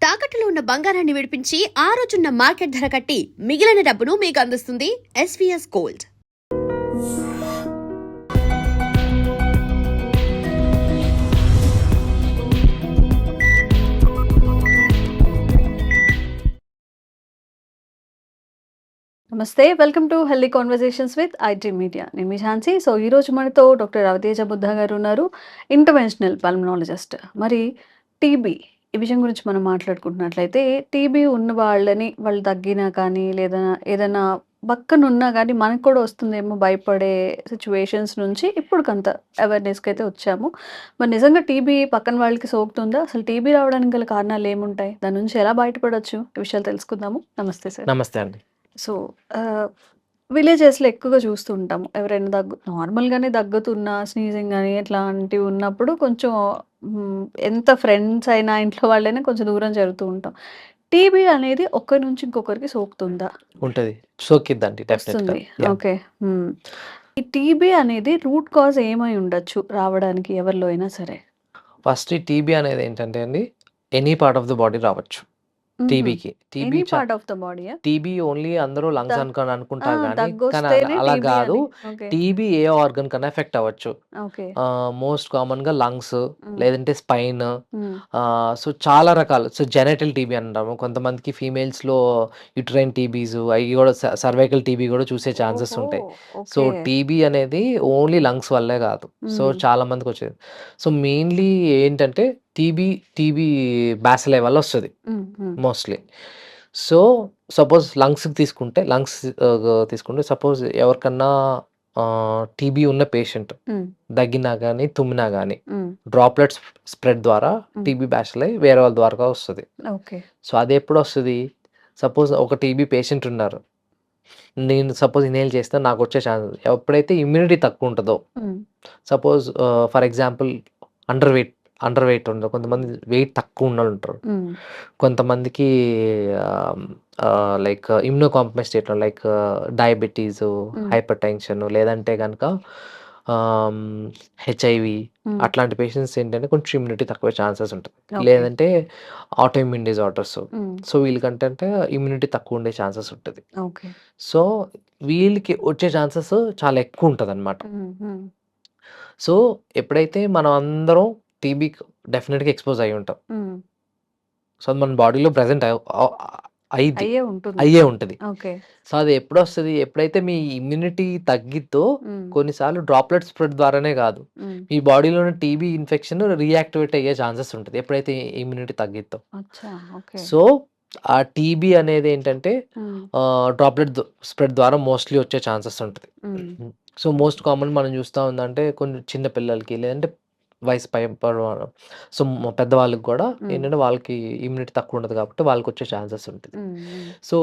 తాకట్టులో ఉన్న బంగారాన్ని విడిపించి ఆ రోజున్న మార్కెట్ ధర కట్టి మిగిలిన డబ్బును మీకు అందిస్తుంది ఎస్వీఎస్ గోల్డ్. నమస్తే, welcome to healthy conversations with IT media. నేను మీ ఝాన్సీ. సో ఈరోజు మనతో డాక్టర్ రవితేజ బుద్ధ గారు ఉన్నారు, ఇంటర్వెన్షనల్ పల్మనాలజిస్ట్. మరి టీబీ ఈ విషయం గురించి మనం మాట్లాడుకుంటున్నట్లయితే, టీబీ ఉన్న వాళ్ళు తగ్గినా కానీ లేదా ఏదైనా పక్కనున్నా కానీ మనకు కూడా వస్తుందేమో భయపడే సిచ్యువేషన్స్ నుంచి ఇప్పుడు కొంత అవేర్నెస్కి అయితే వచ్చాము. మరి నిజంగా టీబీ పక్కన వాళ్ళకి సోకుతుందా? అసలు టీబీ రావడానికి గల కారణాలు ఏముంటాయి? దాని నుంచి ఎలా బయటపడవచ్చు? ఈ విషయాలు తెలుసుకుందాము. నమస్తే సార్. నమస్తే అండి. సో విలేజెస్లో ఎక్కువగా చూస్తూ ఉంటాము. ఎవరైనా నార్మల్గానే దగ్గుతున్నా, స్నీజింగ్ కానీ ఇట్లాంటివి ఉన్నప్పుడు కొంచెం ఎంత ఫ్రెండ్స్ అయినా ఇంట్లో వాళ్ళైనా కొంచెం దూరం జరుగుతూ ఉంటాం. టీబీ అనేది ఒకరి నుంచి ఇంకొకరికి సోకుతుందా? ఉంటది. సోకిద్దండి డెఫినెట్‌గా. వస్తుంది. యాహ్! ఓకే. ఈ టీబీ అనేది రూట్ కాజ్ ఏమై ఉండొచ్చు రావడానికి ఎవరిలో అయినా సరే? ఫస్ట్ ఈ టీబీ అనేది ఏంటంటే అండి, any part of the body రావచ్చు టీబీకి. ఎనీ పార్ట్ ఆఫ్ ద బాడీయా? టీబీ ఓన్లీ అందరూ లంగ్స్ అనుకుంటారు గానీ, కానీ దగ్గొస్తేనే అలా టీబీ గాదు. అని. ఓకే. టీబీ ఏ ఆర్గన్ కన్నా ఎఫెక్ట్ అవ్వచ్చు. ఓకే. మోస్ట్ కామన్‌గా లంగ్స్, హ్మ్. లేదంటే స్పైన్. హ్మ్. సో చాలా రకాలు. సో జెనైటల్ టీబీ అంటాము. కొంతమందికి ఫీమేల్స్‌లో యుటరైన్ టీబీస్ అయి గూడా సర్వైకల్ టీబీ గూడా చూసే ఛాన్సెస్ ఉంటాయి. So okay. టీబీ అనేది ఓన్లీ లంగ్స్ వల్లే గాదు. సో హ్మ్. చాలా మందికొచ్చేది. సో మెయిన్‌లీ ఏంటంటే టీబీ బాసిల్లై వల్ల వస్తది హ్మ్. హ్మ్. మోస్ట్‌లీ. సో సపోజ్ తీసుకుంటే సపోజ్ ఎవరికన్నా టీబీ ఉన్న పేషెంట్ హ్మ్. దగ్గినా గానీ, తుమ్మినా గానీ హ్మ్. డ్రాప్లెట్స్ స్ప్రెడ్ ద్వారా హ్మ్. టీబీ బాసిల్లై వేరే వాళ్ళ ద్వారా వస్తది. ఓకే. సో అదెప్పుడొస్తది? సపోజ్ ఒక టీబీ పేషెంట్ ఉన్నారు. నేను సపోజ్ ఇన్హేల్ చేస్తే నాకొచ్చే ఛాన్స్ ఎప్పుడైతే ఇమ్యూనిటీ తక్కువుంటదో, హ్మ్. Suppose for example under weight ఉండరు. కొంతమంది వెయిట్ తక్కువ ఉన్నోళ్ళుంటారు. హ్మ్. కొంతమందికి ఆహ్, లైక్ ఇమ్యూనో కాంప్రమైజ్డ్ స్టేట్‌లో లైక్ డయాబెటీసు, హ్మ్. హైపర్ టెన్షన్ లేదంటే గనక ఆహ్, హెచ్ఐవీ హ్మ్. అట్లాంటి పేషెంట్స్ ఏంటంటే కొంచెం ఇమ్యూనిటీ తక్కువ ఛాన్సెస్ ఉంటది. ఓకే. లేదంటే ఆటో ఇమ్యూన్ డిజార్డర్స్. హ్మ్. సో వీళ్ళకంటంటే ఇమ్యూనిటీ తక్కువ ఉండే ఛాన్సెస్ ఉంటది. ఓకే. సో వీళ్ళకి వచ్చే ఛాన్సెస్ చాలా ఎక్కువుంటదనమాట. హ్మ్. హ్మ్. సో ఎప్పుడైతే మనం అందరం టీబీకి డెఫినిట్‌గా ఎక్స్‌పోజ్ అయ్యి ఉంటాం. హ్మ్. సో అది మన బాడీలో ప్రెజెంట్ అయిద్ది. ఉంటుంది. అయ్యే ఉంటది. ఓకే. సో అది ఎప్పుడొస్తది? ఎప్పుడైతే మీ ఇమ్యూనిటీ తగ్గిద్దో హ్మ్. కొన్నిసార్లు డ్రాప్లెట్ స్ప్రెడ్ ద్వారానే గాదు. హ్మ్. మీ బాడీలోని టీబీ ఇన్ఫెక్షన్ రీయాక్టివేట్ అయ్యే ఛాన్సెస్ ఉంటది. ఎప్పుడైతే ఇమ్యూనిటీ తగ్గిద్దో. అచ్చా! ఓకే. సో ఆ టీబీ అనేదేంటంటే హ్మ్. డ్రాప్లెట్ స్ప్రెడ్ ద్వారా మోస్ట్‌లీ వచ్చే ఛాన్సెస్ ఉంటది. హ్మ్. సో మోస్ట్ కామన్ మనం చూస్తా ఉందంటే కొన్ని చిన్న పిల్లలకి లేదంటే వయసు పైబడిన సో పెద్దవాళ్ళకి గూడా హ్మ్. ఏంటంటే వాళ్ళకి ఇమ్యూనిటీ తక్కువ ఉంటది కాబట్టి వాళ్ళకొచ్చే ఛాన్సెస్ ఉంటది. హ్మ్. హ్మ్. సో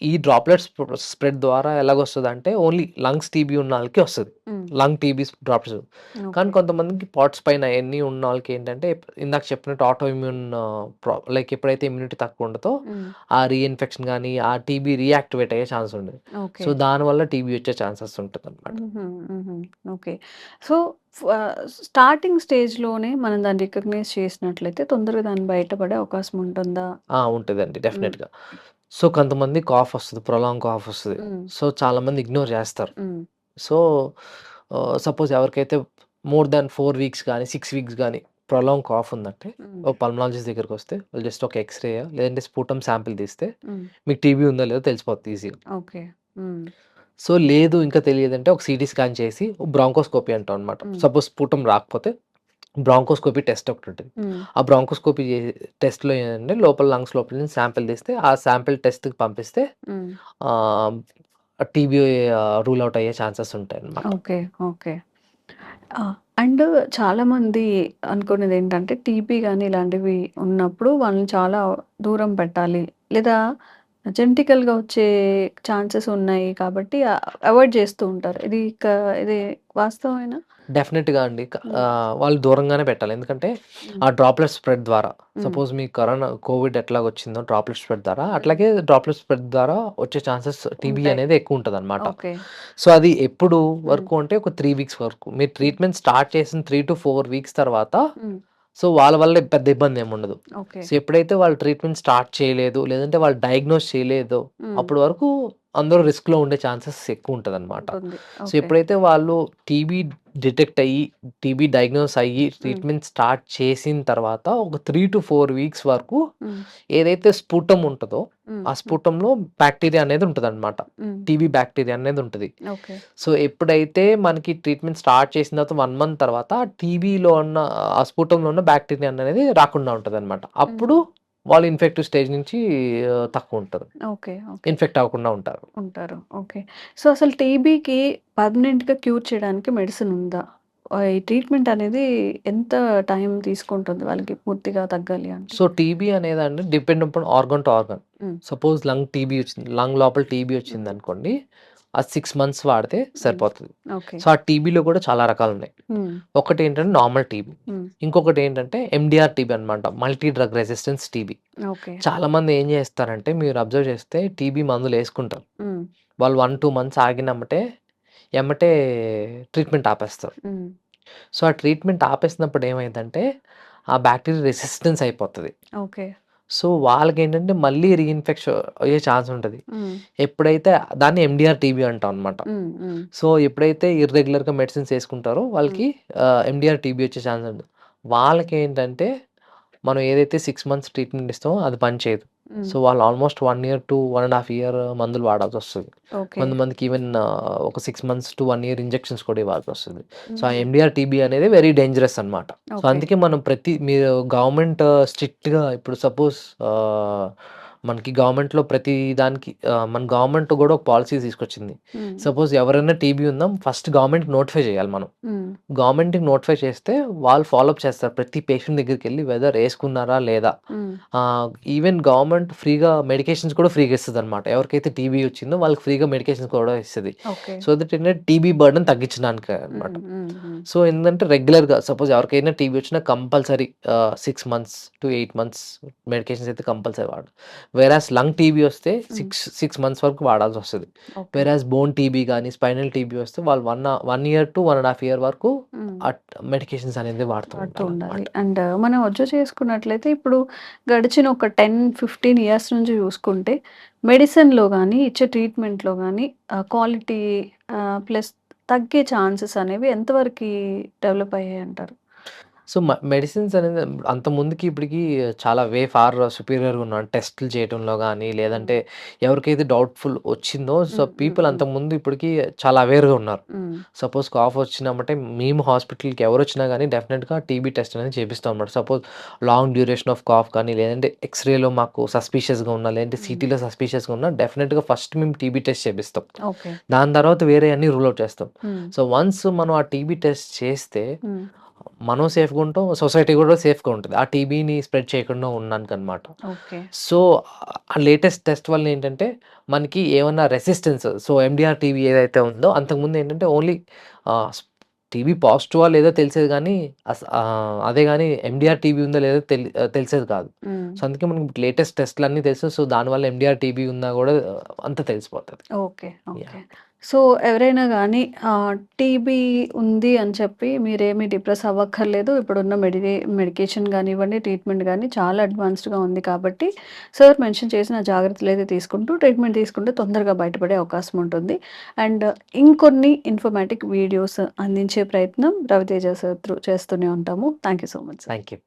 ఈ డ్రాప్లెట్స్ స్ప్రెడ్ ద్వారా ఎలాగొస్తదంటే ఓన్లీ లంగ్స్ టీబీ ఉన్నోళ్ళకి వస్తది. హ్మ్. Lung TB droplets. కానీ ఓకే. కొంతమందికి పాట్స్ పైన అయన్నీ ఉన్నోళ్ళకి ఏంటంటే ఇందాక చెప్పినట్టు ఆటో ఇమ్యూన్ లైక్ ఎప్పుడైతే ఇమ్యూనిటీ తక్కువ ఉంటదో హ్మ్. ఆ రీఇన్ఫెక్షన్ గానీ, ఆ టీబీ రీయాక్టివేట్ అయ్యే ఛాన్స్ ఉంటది. ఓకే. సో దానివల్ల టీబీ వచ్చే ఛాన్సెస్ ఉంటదనమాట. హుహు. హుహు. ఓకే. సో స్టార్టింగ్ స్టేజ్‌లోనే మనం దాన్ని రికగ్నైజ్ చేసినట్లయితే తొందరగా దాన్ని బయటపడే అవకాశం ఉంటుందా? ఉంటదండి హ్మ్. డెఫినెట్‌గా. సో కొంతమంది కాఫ్ వస్తది. ప్రొలాంగ్ కాఫ్ వస్తది. హ్మ్. సో చాలామంది ఇగ్నోర్ చేస్తారు. హ్మ్. సో సపోజ్ ఎవరికైతే మోర్ థాన్ 4 వీక్స్ గానీ, 6 వీక్స్ గానీ ప్రొలాంగ్ కాఫ్ ఉందంటే హ్మ్. ఒక పల్మనాలజిస్ట్ దగ్గరికొస్తే వాళ్ళు జస్ట్ ఒక ఎక్స్‌రేయో లేదంటే స్పుటమ్ శాంపిల్ తీస్తే హ్మ్. మీకు టీబీ ఉందో లేదో తెలిసిపోద్ది ఈజీగా. ఓకే. హ్మ్. సో లేదు ఇంకా తెలియదంటే ఒక సీటీ స్కాన్ చేసి బ్రాంకోస్కోపీ అంటాం అనమాట. హ్మ్. సపోజ్ స్పుటమ్ రాకపోతే బ్రాంకోస్కోపీ టెస్ట్ ఒకటుంటది. హ్మ్. ఆ బ్రాంకోస్కోపీ టెస్ట్‌లో ఏంటంటే లోపల లంగ్స్ లోపల నుంచి శాంపిల్ తీస్తే ఆ శాంపిల్ టెస్ట్‌కి పంపిస్తే హ్మ్. ఆహ్, టీబీ రూల్ ఔట్ అయ్యే ఛాన్సెస్ ఉంటాయన్నమాట. ఓకే. ఓకే. ఆ! అండ్ చాలామంది అనుకునేదేంటంటే టీబీ గాని ఇలాంటివి ఉన్నప్పుడు వాళ్ళని చాలా దూరం పెట్టాలి. లేదా జెనెటికల్‌గా వచ్చే ఛాన్సెస్ ఉన్నాయి కాబట్టి అవాయిడ్ చేస్తూ ఉంటారు. ఇది వాస్తవమేనా? డెఫినిట్‌గా అండి. హ్మ్. వాళ్ళు దూరంగానే పెట్టాలి. ఎందుకంటే హ్మ్. ఆ డ్రాప్లెట్ స్ప్రెడ్ ద్వారా హ్మ్. సపోజ్ మీకు కోవిడ్ ఎట్లాగొచ్చిందో డ్రాప్లెట్ స్ప్రెడ్ ద్వారా హ్మ్. అట్లాగే డ్రాప్లెట్ స్ప్రెడ్ ద్వారా వచ్చే ఛాన్సెస్ టీబీ ఉంటాయి. అనేది ఎక్కువుంటదనమాట. ఓకే. సో అది ఎప్పుడు హ్మ్. వరకు అంటే ఒక 3 వీక్స్ వరకు. మీరు హ్మ్. ట్రీట్మెంట్ స్టార్ట్ చేసిన 3-4 వీక్స్ తర్వాత హ్మ్. సో వాళ్ళ వల్ల పెద్ద ఇబ్బంది ఏమి ఉండదు. ఓకే. సో ఎప్పుడైతే వాళ్ళు ట్రీట్మెంట్ స్టార్ట్ చేయలేదు, లేదంటే వాళ్ళు డయాగ్నోస్ చేయలేదో హ్మ్. అప్పటి వరకు అందరూ రిస్క్‌లో ఉండే ఛాన్సెస్ ఎక్కువ ఉంటదనమాట. ఉంటుంది. So okay. ఎప్పుడైతే వాళ్ళు టీబీ డిటెక్ట్ అయ్యి, టీబీ డయాగ్నోస్ అయ్యి హ్మ్. ట్రీట్మెంట్ స్టార్ట్ చేసిన తర్వాత ఒక 3-4 వీక్స్ వరకు హ్మ్. ఏదైతే స్ఫుటం ఉంటదో, హ్మ్. ఆ హ్మ్. స్ఫుటంలో బ్యాక్టీరియా అనేది ఉంటదనమాట. హ్మ్. టీబీ బ్యాక్టీరియా అనేది ఉంటది. ఓకే. సో ఎప్పుడైతే మనకి ట్రీట్మెంట్ స్టార్ట్ చేసిన తర్వాత 1 మంత్ తర్వాత టీబీలో ఉన్న ఆ స్ఫుటంలో ఉన్న బ్యాక్టీరియా అనేది రాకుండా ఉంటదనమాట. హ్మ్. అప్పుడు వాళ్ళు ఇన్ఫెక్టివ్ స్టేజ్ నుంచి తక్కువ ఉంటది. ఓకే. ఓకే. ఇన్ఫెక్ట్ అవ్వకుండా ఉంటారు. ఉంటారు. ఓకే. సో, అసలు టీబీకి పర్మనెంట్‌గా క్యూర్ చేయడానికి మెడిసిన్ ఉందా? ఈ ట్రీట్మెంట్ అనేది ఎంత టైం తీసుకుంటుంది వాళ్ళకి పూర్తిగా తగ్గాలి అంటే? సో టీబీ అనేదండి depend upon organ to organ. Hmm. Suppose lung TB వచ్చింది. లంగ్ లోపల టీబీ హ్మ్. వచ్చిందనుకోండి. అది 6 మంత్స్ వాడితే హ్మ్. సరిపోతది. ఓకే. సో ఆ టీబీలో కూడా చాలా రకాలున్నాయి. హ్మ్. ఒకటేంటంటే నార్మల్ టీబీ. హ్మ్. ఇంకొకటేంటంటే ఎండీఆర్ టీబీ అనమాట. Multi drug resistance TB. Okay. చాలామంది ఏం చేస్తారంటే మీరు అబ్జర్వ్ చేస్తే టీబీ మందులేసుకుంటారు. హ్మ్. వాళ్ళు 1-2 మంత్స్ ఆగినెమ్మటే ఎమ్మటే ట్రీట్మెంట్ ఆపేస్తారు. హ్మ్. సో ఆ ట్రీట్మెంట్ ఆపేసినప్పుడు ఏమైద్దంటే ఆ బ్యాక్టీరియా రెసిస్టెన్స్ అయిపోతది. ఓకే. సో వాళ్ళకేంటంటే మళ్ళీ రీఇన్ఫెక్షన్ అయ్యే ఛాన్స్ ఉంటది. హ్మ్. ఎప్పుడైతే దాన్ని ఎండీఆర్ టీబీ అంటాం అనమాట. హ్మ్. హ్మ్. సో ఎప్పుడైతే ఇర్రెగ్యులర్‌గా మెడిసిన్స్ ఏసుకుంటారో హ్మ్. వాళ్ళకి ఎండీఆర్ టీబీ వచ్చే ఛాన్స్ ఉంటది. వాళ్ళకేంటంటే మనం ఏదైతే 6 మంత్స్ ట్రీట్మెంట్ ఇస్తామో అది పనిచేయదు. సో హ్మ్. వాళ్ళు ఆల్మోస్ట్ 1 ఇయర్ టు 1 ½ ఇయర్ మందులు వాడాల్సొస్తది. ఓకే. కొంతమందికి ఈవెన్ ఒక 6 మంత్స్ టు 1 ఇయర్ ఇంజెక్షన్స్ కూడా ఇవ్వాల్సొస్తది. సో ఆ హుహు. ఎండీఆర్ టీబీ అనేది వెరీ డేంజరస్ అనమాట. So okay. అందుకే మనం మీరు గవర్నమెంట్ స్ట్రిక్ట్‌గా ఇప్పుడు సపోజ్ మనకి గవర్నమెంట్‌లో ప్రతి దానికి మన గవర్నమెంట్ కూడా ఒక పాలిసీ తీసుకొచ్చింది. హ్మ్. సపోజ్ ఎవరైనా టీబీ ఉందా ఫస్ట్ గవర్నమెంట్‌కి నోటిఫై చేయాలి మనం. హ్మ్. గవర్నమెంట్‌కి నోటిఫై చేస్తే వాళ్ళు ఫాలో అప్ చేస్తారు. ప్రతి పేషెంట్ దగ్గరికెళ్ళి వెదర్ ఏసుకున్నారా లేదా? హ్మ్. ఈవెన్ గవర్నమెంట్ ఫ్రీగా మెడికేషన్స్ కూడా ఫ్రీగా ఇస్తదనమాట. ఎవరికైతే టీబీ వచ్చిందో వాళ్ళకి ఫ్రీగా మెడికేషన్స్ కూడా ఇస్తది. ఓకే. సో దట్ ఏంటంటే టీబీ బర్డెన్ తగ్గించడానికి అనమాట. హ్మ్. హ్మ్. హ్మ్. సో ఏందంటే రెగ్యులర్‌గా సపోజ్ ఎవరికైనా టీబీ వచ్చినా compulsory 6 months to 8 months medications అయితే కంపల్సరీ వాడాలి. వేరాస్ లంగ్ టీబీ వస్తే హ్మ్. 6 మంత్స్ వరకు వాడాల్సొస్తది. ఓకే. వేరాస్ బోన్ టీబీ గానీ, స్పైనల్ టీబీ వస్తే వాళ్ళు 1 ఇయర్ టు 1 ½ ఇయర్ వరకు హ్మ్. మెడికేషన్స్ అనేది వాడుతూ వాడుతూ ఉండాలి. ఉండాలనమాట. అండ్ మనం అబ్జర్వ్ చేసుకున్నట్లయితే ఇప్పుడు గడిచిన ఒక 10, 15 ఇయర్స్ నుంచి చూసుకుంటే మెడిసిన్‌లో గానీ, ఇచ్చే ట్రీట్మెంట్‌లో గానీ క్వాలిటీ ప్లస్ తగ్గే ఛాన్సెస్ అనేవి ఎంతవరకి డెవలప్ అయ్యాయంటారు? సో, మెడిసిన్స్ అనేది అంతకుముందుకి ఇప్పటికి చాలా ఫార్ సుపీరియర్‌గా ఉన్నాం. టెస్టులు చేయటంలో గానీ, హ్మ్. లేదంటే ఎవరికైతే డౌట్‌ఫుల్ వచ్చిందో సో, హ్మ్. హ్మ్. పీపుల్ హ్మ్. అంతకుముందు ఇప్పటికి చాలా అవేర్‌గా ఉన్నారు. హ్మ్. సపోజ్ కాఫ్ వచ్చినమంటే మేము హాస్పిటల్‌కి ఎవరొచ్చినా గానీ డెఫినిట్‌గా టీబీ టెస్ట్ అనేది చేపిస్తాం అన్నమాట. Suppose long duration of cough కానీ, లేదంటే ఎక్స్‌రేలో మాకు సస్పీషియస్‌గా ఉన్నా, లేదంటే హ్మ్. సీటీలో సస్పీషియస్‌గా ఉన్నా డెఫినిట్‌గా ఫస్ట్ మేము టీబీ టెస్ట్ చేపిస్తాం. ఓకే. దాని తర్వాత వేరే అన్నీ రూల్ ఔట్ చేస్తాం. హ్మ్. సో, వన్స్ మనం ఆ టీబీ టెస్ట్ చేస్తే హ్మ్. మనం సేఫ్‌గా ఉంటాం. సొసైటీ కూడా సేఫ్‌గా ఉంటది. ఆ టీబీని స్ప్రెడ్ చేయకుండా ఉండడానికనమాట. ఓకే. సో, ఆ లేటెస్ట్ టెస్ట్ వల్ల ఏంటంటే, మనకి ఏమన్నా రెసిస్టెన్స్ సో, ఎండీఆర్ టీబీ ఏదైతే ఉందో అంతకుముందు ఏంటంటే ఓన్లీ ఆహ్, స్ టీబీ పాజిటివా లేదో తెలిసేది గానీ, అదే గానీ ఎండీఆర్ టీబీ ఉందో లేదో తెలిసేది కాదు. హ్మ్. సో, అందుకే మనకి లేటెస్ట్ టెస్ట్‌లన్నీ తెలుసు. సో, దానివల్ల ఎండీఆర్ టీబీ ఉన్నా గూడా అంతా తెలిసిపోతది. ఓకే. ఓకే. యాహ్! సో, ఎవరైనా గానీ టీబీ ఉంది అని చెప్పి మీరేమి డిప్రెస్ అవ్వక్కర్లేదు. ఇప్పుడున్న మెడికేషన్ గానివ్వండి, ట్రీట్మెంట్ గానీ చాలా అడ్వాన్స్డ్‌గా ఉంది కాబట్టి, సార్ మెన్షన్ చేసిన జాగ్రత్తలైతే తీసుకుంటూ ట్రీట్మెంట్ తీసుకుంటే తొందరగా బయటపడే అవకాశం ఉంటుంది. అండ్ ఇంకొన్ని ఇన్ఫర్మేటివ్ వీడియోస్ అందించే ప్రయత్నం రవితేజ సార్ త్రూ చేస్తూనే ఉంటాము. Thank you so much sir. Thank you.